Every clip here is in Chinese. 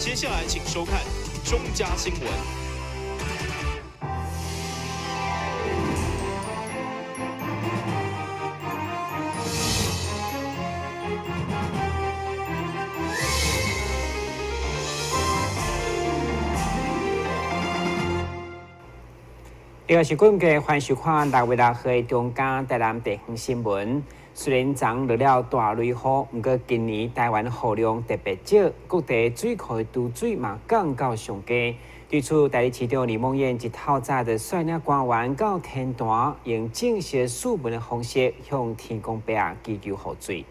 接下来请收看中嘉新闻。这个是今个欢喜看6月6号中嘉台南地方新闻。虽然昨落了大雷雨，不过今年台湾雨量特别少，各地水库的储水嘛降到上低。对此，台北市长李孟燕一透早就率领官员到天坛，用正式书文的方式向天公伯祈求雨水。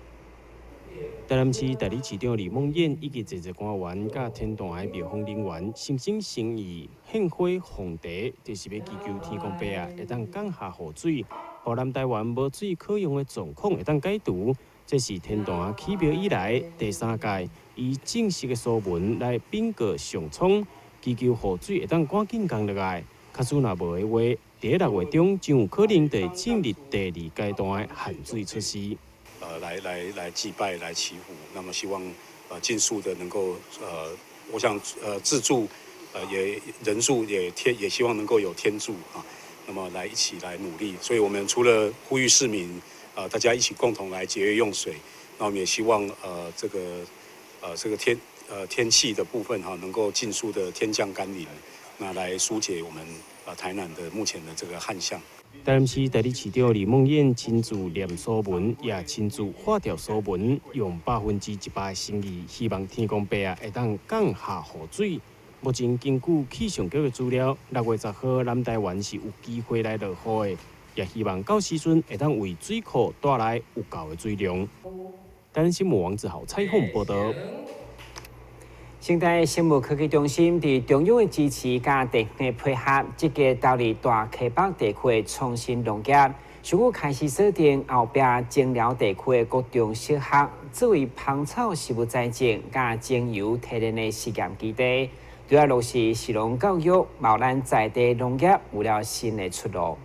台南市代理市长李孟燕以及一些官员甲天坛的庙方人员心心诚意献花奉茶，就是要祈求天公伯会当降下雨水，予南台湾无水可用的状况会当解除。这是天坛起庙以来第3届以正式的书文来禀告上苍，祈求雨水会当赶紧降落来。假使若无的话，第6月中将有可能会进入第2阶段的限水措施。来祭拜，来祈福，那么希望尽速的能够我想自助也人数也希望能够有天助啊，那么一起来努力。所以我们除了呼吁市民大家一起共同来节约用水，那我们也希望这个天气的部分能够尽速的天降甘霖，那来疏解我们台南的目前的这个旱象。台南市代理市长李孟燕亲自念书文，也亲自画条书文，用100%的心意，希望天公伯会当降下雨水。目前根据气象局的资料，6月10号南台湾是有机会来落雨的，也希望到时阵会当为水库带来有够的水量。台南新闻王志豪采访报道。新台生物科技中心伫中央的支持加地方的配合，积极导入大溪北地区的创新农业，上午开始锁定后壁精寮地区的各种小学，作为芳草食物栽种加精油提炼的实验基地，对啊落实食农教育，贸咱在地农业有了新的出路。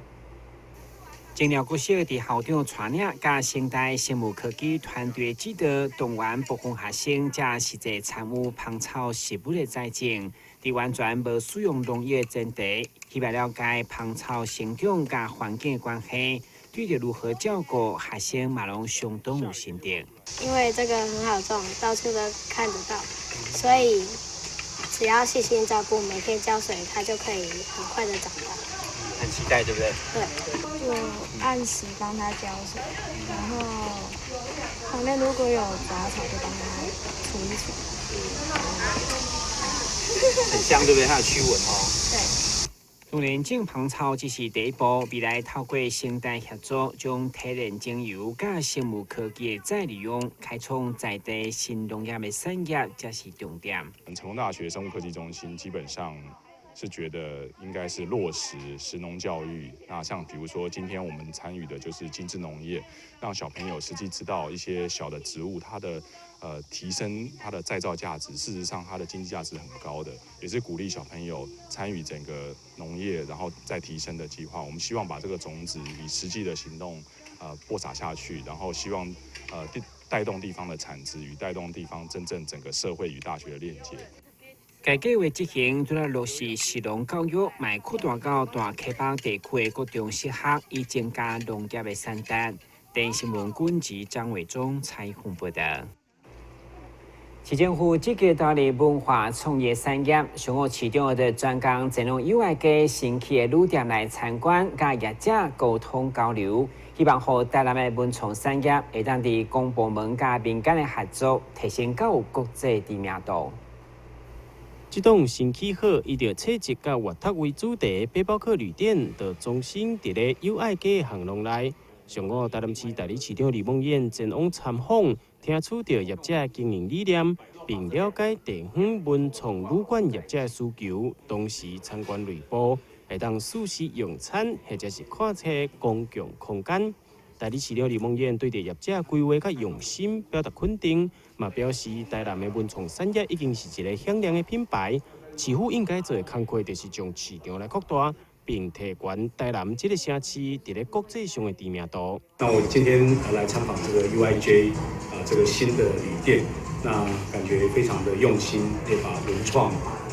精寮国小伫校长带领加新台生物科技团队指导，动员部分学生加实际参与芳草食物的栽种，伫完全无使用农药的前提，希望了解芳草生长加环境的关系，对着如何照顾学生嘛拢相当有心得。因为这个很好种，到处都看得到，所以只要细心照顾，每天浇水，它就可以很快的长大。很期待，对不对？对，就按时帮它浇水，然后旁边如果有杂草就帮它除一除。很香，对不对？它有驱蚊哦。对。当然，种芳草只是第一步，未来透过生态协作，将提炼精油加生物科技的再利用，开创在地新农业的产业，才是重点。成功大学生物科技中心基本上是觉得应该是落实食农教育。那像比如说今天我们参与的就是精致农业，让小朋友实际知道一些小的植物它的提升它的再造价值，事实上它的经济价值很高的，也是鼓励小朋友参与整个农业然后再提升的计划。我们希望把这个种子以实际的行动播撒下去，然后希望带动地方的产值与带动地方真正整个社会与大学的链接。该计划执行，除了落实食农教育，卖扩大到大溪北地区的各种适合，以增加农业的产值。电新闻军及张伟忠采访报道。市政府积极导入文化创业产业，上午市长的专工前往友爱街新起的旅店来参观，甲业者沟通交流，希望和台南的文创产业会当伫公部门甲民间的合作，提升到有国际知名度。这栋新起好、以着设计甲活动为主题背包客旅店，就中心伫咧友爱街巷弄内。上午，台南市代理市长李孟燕前往参访，听取到业者的经营理念，并了解地方文创旅馆业者的需求。同时，参观内部会当舒适用餐，或者是看册公共空间。代理市长李孟燕对着业者规划较用心表达肯定，嘛表示台南的文创产业已经是一个响亮的品牌，市府应该做的工作就是将市场来扩大，并提高台南这个城市伫咧国际上的知名度。那我今天来参访这个 UIJ 这个新的旅店，那感觉非常的用心，也把文创、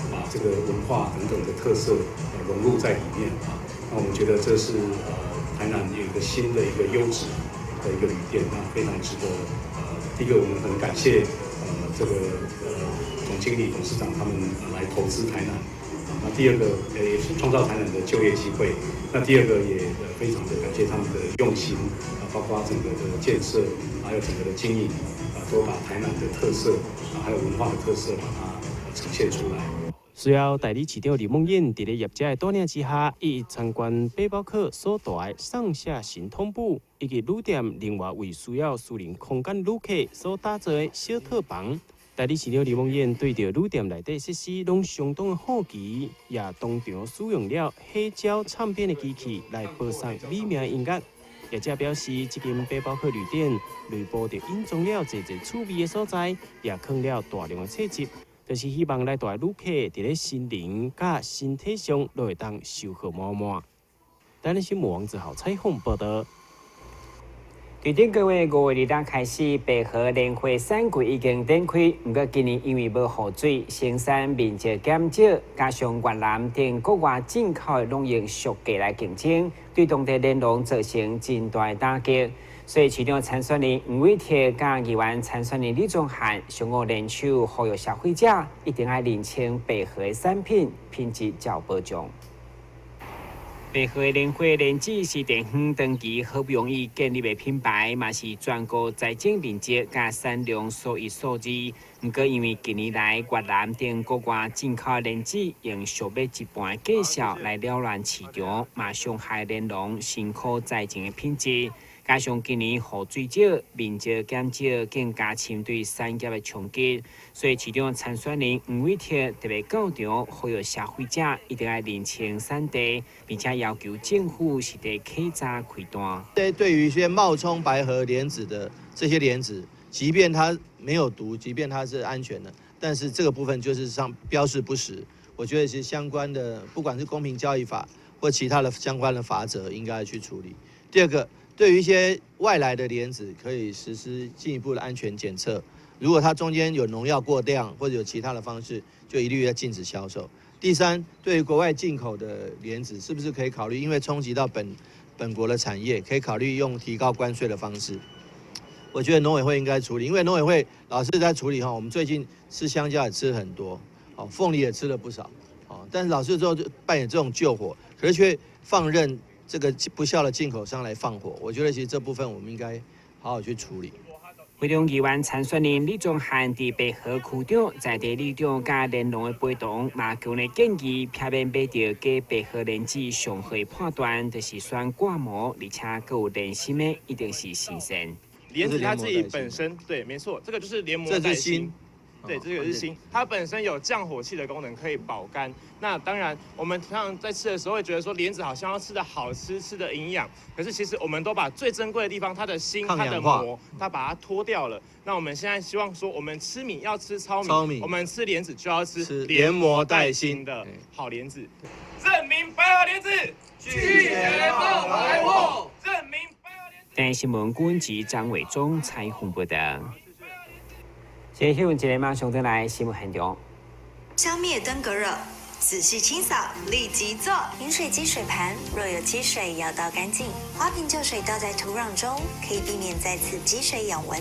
把这个文化等等的特色融入在里面啊。那我们觉得这是台南有一个新的一个优质的一个旅店，那非常值得第一个我们很感谢这个总经理、董事长他们来投资台南。那第二个也是创造台南的就业机会。那第二个也非常的感谢他们的用心，包括整个的建设，还有整个的经营，都把台南的特色，还有文化的特色把它呈现出来。随后，代理市长李梦燕伫咧业者的带领之下，伊参观背包客所带的上下行通铺，以及旅店另外为需要私人空间旅客所打造的小套房。代理市长李梦燕对着旅店内底设施拢相当的好奇，也当场使用了黑胶唱片的机器来播送美妙音乐。业者表示，这间背包客旅店内部就隐藏了侪趣味的所在，也藏了大量的册籍，就是希望来带旅客伫咧心灵甲身体上都会当收获满满。台南新闻王子豪采访报道。对顶个月5月2日开始，白河莲花山季已经展开，不过今年因为无雨水，生产面积减少，加上越南等国外进口的农业俗价来竞争，对当地莲农造成真大的打击。所以，市场参选人吴伟铁甲议员参选人李宗翰上午联手呼吁消费者一定要认清白河的产品品质较保障。白河莲花莲子是地方长期好不容易建立的品牌，嘛是全国财政面积甲产量数一数二。不过因为近年来越南等国外进口莲子用俗买一半的价销来扰乱市场，嘛伤害莲农辛苦栽种的品质。加上今年雨水少、面积减少，更加深对产业的冲击。所以，市场参选人吴伟铁特别告场，呼吁消费者一定要认清产地，并且要求政府是得起早开单。对于一些冒充白河莲子的这些莲子，即便它没有毒，即便它是安全的，但是这个部分就是上标示不实。我觉得其实相关的，不管是公平交易法或其他的相关的法则，应该去处理。第二个，对于一些外来的莲子，可以实施进一步的安全检测。如果它中间有农药过量或者有其他的方式，就一律要禁止销售。第三，对于国外进口的莲子，是不是可以考虑，因为冲击到本国的产业，可以考虑用提高关税的方式？我觉得农委会应该处理，因为农委会老是在处理哈。我们最近吃香蕉也吃很多，哦，凤梨也吃了不少，哦，但是老是就扮演这种救火，可是却放任这个不孝的进口商来放火。我觉得其实这部分我们应该好好去处理。会中议员参选人李宗翰伫白河区长在地里长甲莲农的陪同，嘛强烈建议避免买到假白河莲子上好的判断，就是选挂膜，而且佫有莲心的，一定是新鲜。莲子它自己本身，对，没错，这个就是莲膜带心。对，这个是锌，它本身有降火气的功能，可以保肝。那当然，我们常常在吃的时候会觉得说莲子好像要吃的好吃，吃的营养，可是其实我们都把最珍贵的地方，它的锌、它的膜，它把它脱掉了。那我们现在希望说，我们吃米要吃糙米，我们吃莲子就要吃莲膜带锌的好莲子。证明白河莲子，拒绝爆白货，证明白河莲子。台新闻顾问及张伟忠采访报道。先新闻一个马上回来新闻现场。消灭登革热，仔细清扫，立即做。饮水机水盘若有积水，要倒干净。花瓶旧水倒在土壤中，可以避免再次积水养蚊。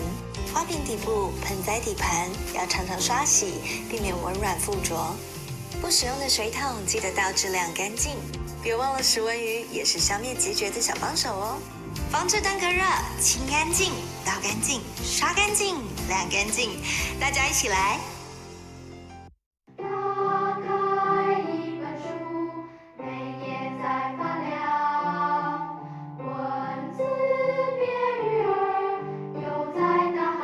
花瓶底部、盆栽底盘要常常刷洗，避免蚊卵附着。不使用的水桶记得倒置量干净。别忘了食蚊鱼也是消灭孑孓的小帮手哦。防治登革热，清干净、倒干净、刷干净、晾干净，大家一起来。打开一本书，每页在发亮，文字变鱼儿，游在大海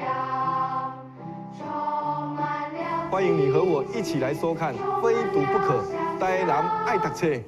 洋，充满了。欢迎你和我一起来收看《非读不可》，台南爱读册。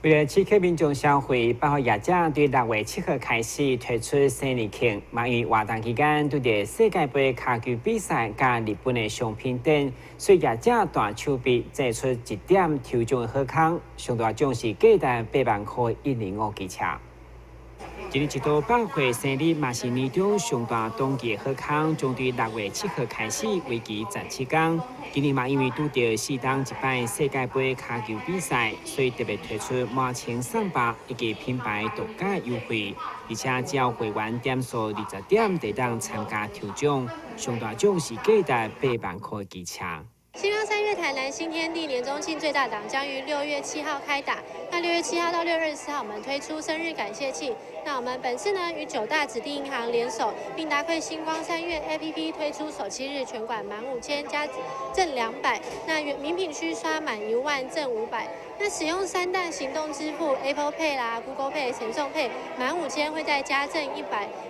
为了刺激民众消费，8号业者对6月7号开始推出生日券，因为活动期间对着世界杯卡球比赛加日本的商品等，所以业者大手笔制出1点抽奖的好康，上大奖是价值8万块105机车。今日一到8岁生日，嘛是年中上大冬季好康，将对6月7号开始，为期17天。今年嘛因为拄到4档一摆世界杯卡球比赛，所以特别推出满千300以及品牌独家优惠，而且只要会员点数20点，就当参加抽奖，上大奖是价值8万块机车。星光三月台南新天地年中庆最大档将于6月7号开打。那6月7号到6月24号，我们推出生日感谢庆。那我们本次呢与9大指定银行联手，并搭配星光三月 APP 推出首7日全馆满5000加赠200，那名品区刷满1万赠500。那使用3大行动支付 Apple Pay 啦、Google Pay、神送 Pay， 满5000会再加赠100。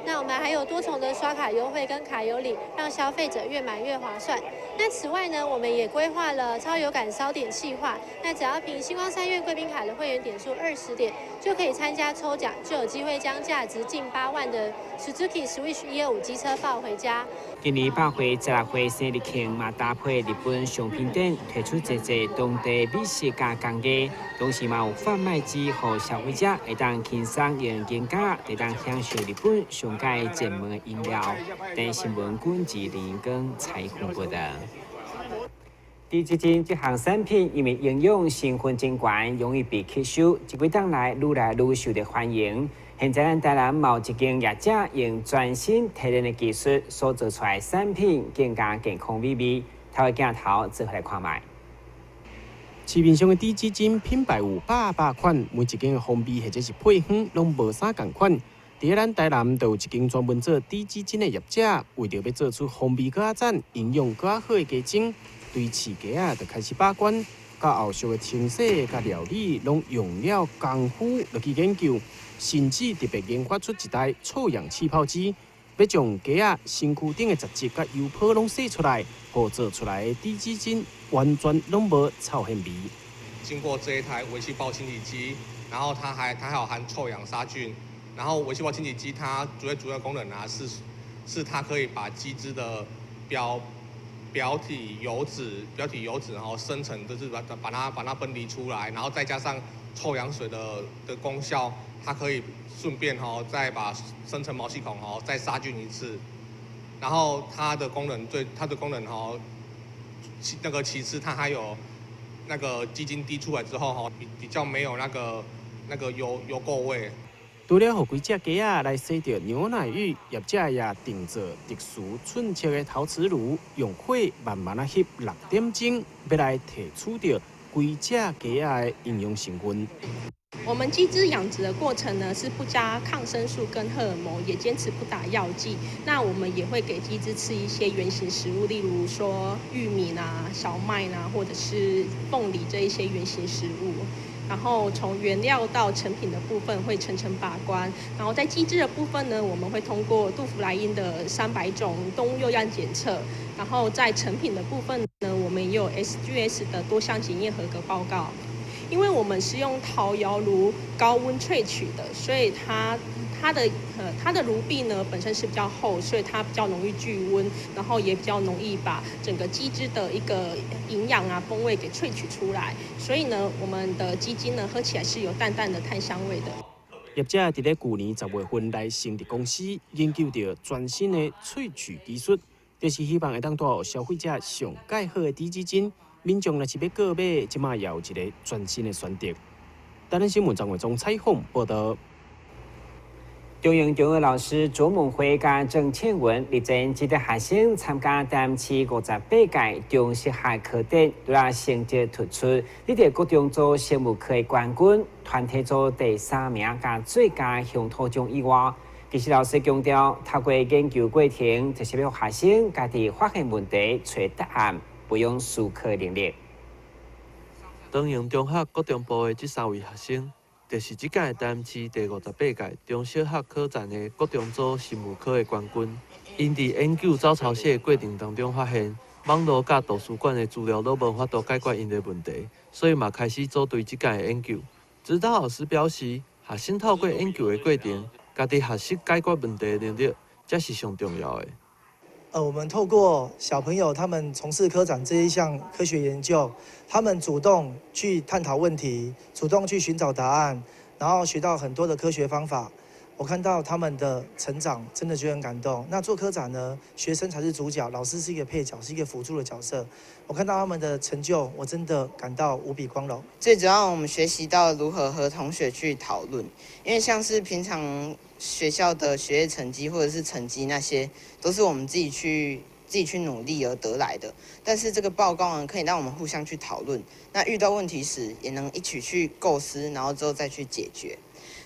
那我们还有多重的刷卡优惠跟卡有礼，让消费者越买越划算。那此外呢，我们也规划了超有感烧点计划。那只要凭星光三月贵宾卡的会员点数20点，就可以参加抽奖，就有机会将价值近8万的 Suzuki Switch 125机车抱回家。今年8岁、16岁生日券嘛搭配日本商品店，推出一当地美食加工艺，同时嘛有贩卖机，让消费者会当轻松用金价，会当享受日本上佳热门的饮料。等新闻管制连跟采访报道。低基金这项产品因为应用成分真悬，容易被吸收，这几档来越受到欢迎。现在咱台南某一间业者用全新提炼的技术所做出来的产品，更加健康美味。透过镜头做来看卖。市面上的低基金品牌有百款，每一间的风味或者是配方拢无啥共款。伫咱台南就有一间专门做低基金的业者，为着要做出风味更赞、营养更好的鸡精，对饲鸡仔就开始把关，甲后续的清洗、甲料理，拢用了功夫落去研究。甚至特别研发出一台臭氧气泡机，要将鸡仔身躯顶的杂质甲油泡拢洗出来，好做出来的低基精完全拢无臭腥味。经过这一台微气泡清洗机，然后它还有含臭氧杀菌，然后微气泡清洗机它主要功能啊是它可以把鸡汁的表体油脂，然后生成就是把它分离出来，然后再加上臭氧水的功效。它可以顺便再把生成毛细孔再杀菌一次，然后它的功能其次它还有那个鸡精滴出来之后比较没有那个油垢味。除了给几只鸡仔来洗掉牛奶浴，业者也定做特殊寸切的陶瓷炉，用火慢慢熨6点钟，要来提取掉规只鸡仔的营养成分。我们鸡只养殖的过程呢，是不加抗生素跟荷尔蒙，也坚持不打药剂。那我们也会给鸡只吃一些原型食物，例如说玉米啦、小麦啦，或者是凤梨这一些原型食物。然后从原料到成品的部分会层层把关。然后在鸡只的部分呢，我们会通过杜甫莱因的300种动物幼样检测。然后在成品的部分呢，我们也有 SGS 的多项检验合格报告。因为我们是用陶窑炉高温萃取的，所以它的炉壁呢本身是比较厚，所以它比较容易聚温，然后也比较容易把整个鸡汁的一个营养啊风味给萃取出来。所以呢，我们的鸡精呢喝起来是有淡淡的炭香味的。业者伫咧去年10月份来成立公司，研究到全新的萃取技术，就是希望会当带予消费者上介好的低基精。民众若是要购买，即马也有一个全新的选择。台南新闻张伟忠采访报道。中央中学老师卓梦辉甲郑倩文力争值得学生参加第58届中小学课程，成绩突出，你伫高中组生物课的冠军，团体组第3名，甲最佳乡土奖以外，其实老师强调，透过研究过程，就是要学生家己发现问题、找答案。不用思考能力。中营中学高中部的这3位学生，就是这届台市第58届中小学考战的高中组生物科的冠军。因伫研究走抄写的过程当中，发现网络甲图书馆的资料都无法度解决因的问题，所以嘛开始组队这届的研究。指导老师表示，学生透过研究的过程，家己学习解决问题的能力，才是上重要的。我们透过小朋友他们从事科展这一项科学研究，他们主动去探讨问题，主动去寻找答案，然后学到很多的科学方法。我看到他们的成长，真的觉得很感动。那做科展呢，学生才是主角，老师是一个配角，是一个辅助的角色。我看到他们的成就，我真的感到无比光荣。最主要我们学习到如何和同学去讨论，因为像是平常学校的学业成绩或者是成绩那些，都是我们自己去努力而得来的。但是这个报告呢，可以让我们互相去讨论，那遇到问题时也能一起去构思，然后之后再去解决。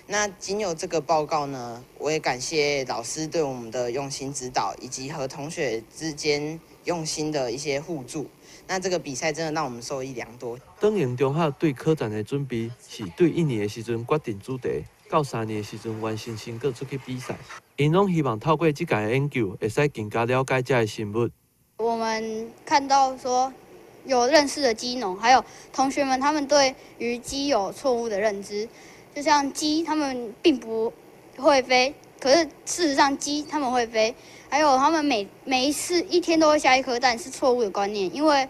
那仅有这个报告呢，我也感谢老师对我们的用心指导，以及和同学之间用心的一些互助。那这个比赛真的让我们受益良多。长荣中学对科展的准备是对1年的时阵决定主题，到3年的时阵完成成果出去比赛。因拢希望透过这届的研究，会使更加了解这个生物。我们看到说有认识的鸡农，还有同学们他们对于鸡有错误的认知。就像鸡，它们并不会飞，可是事实上鸡它们会飞。还有他们每一天都会下一颗蛋，是错误的观念，因为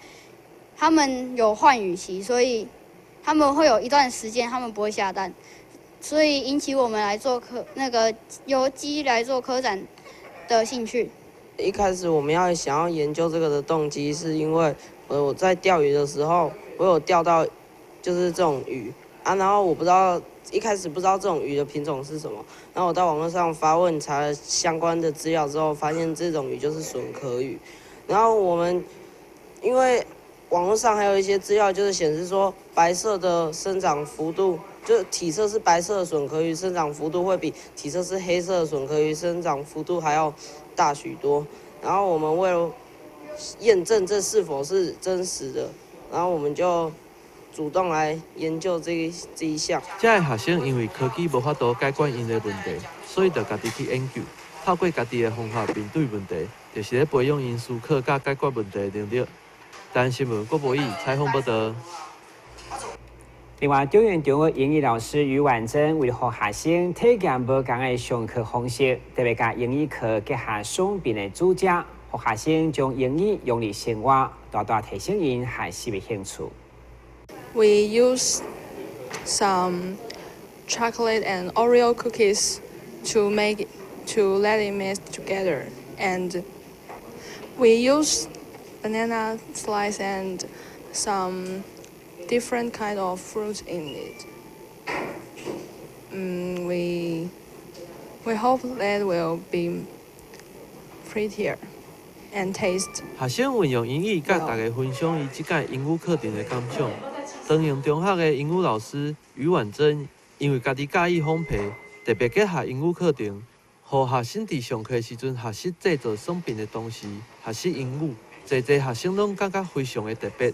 他们有换羽期，所以他们会有一段时间他们不会下蛋，所以引起我们来做由鸡来做科展的兴趣。一开始我们想要研究这个的动机，是因为我在钓鱼的时候，我有钓到就是这种鱼啊，然后我一开始不知道这种鱼的品种是什么，然后我在网络上发问查了相关的资料之后，发现这种鱼就是笋壳鱼。然后我们因为网络上还有一些资料，就是显示说白色的生长幅度，就是体色是白色的笋壳鱼，生长幅度会比体色是黑色的笋壳鱼生长幅度还要大许多。然后我们为了验证这是否是真实的，然后我们就主动来研究这一项。这个学生因为科技无法度解决因的问题，所以就家己去研究，透过家己的方法面对问题，就是咧培养因思考甲解决问题的能力。台新闻郭博义采访报道。另外，中原中学英语老师于婉珍为了学生体验无同的上课方式，特别甲英语课结合双边的主题，让学生将英语用于生活，大大提升因学习的兴趣。We use some chocolate and Oreo cookies to let it mix together, and we use banana slice and some different kind of fruit in it. We hope that will be prettier and taste. 学生运用英语甲大家分享伊即届英语课程的感想。长荣中学的英语老师于婉珍，因为家己介意烘焙，特别结合英语课程，让学生伫上课时阵学习制作爽便的东西，学习英语。侪学生拢感觉非常的特别。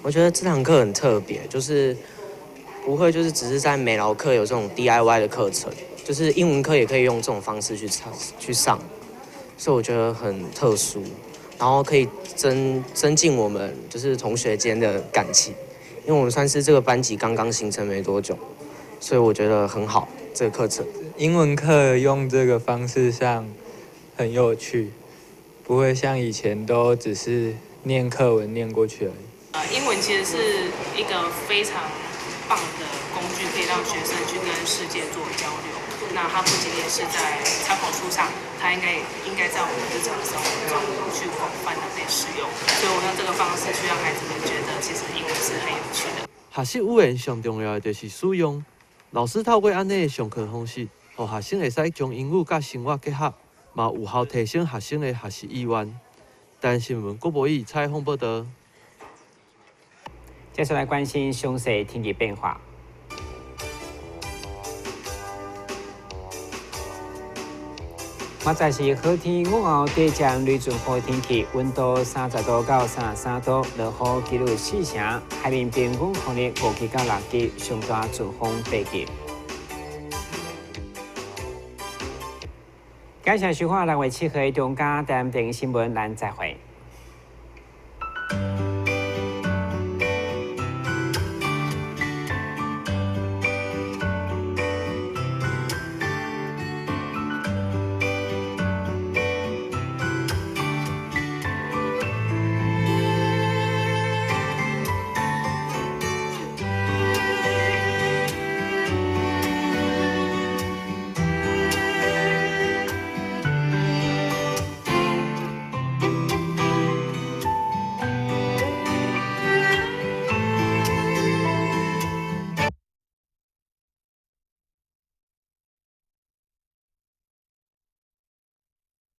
我觉得这堂课很特别，就是不会就是只是在美劳课有这种 DIY 的课程，就是英文课也可以用这种方式去上，所以我觉得很特殊，然后可以增进我们就是同学间的感情。因为我们算是这个班级刚刚形成没多久，所以我觉得很好这个课程。英文课用这个方式上很有趣，不会像以前都只是念课文念过去而已。英文其实是一个非常棒的工具，可以让学生去跟世界做交流。那它不仅仅是在参考书上，它应该在我们日常生活中去广泛的被使用。所以我用这个方式去让孩子们觉得，其实英文是很有趣的。学习语言上重要的就是使用。老师透过安尼的上课方式，让学生会使将英语甲生活结合，嘛有效提升学生的学习意愿。台新闻郭博义采访报道。接下来关心详细天气变化。现在是好天，午后低降雷阵雨天气，温度30度到33度，落雨几率4成，海面平均风力5级到6级，上大阵风8级。感谢收看6月7号的中嘉台电视新闻，咱再会。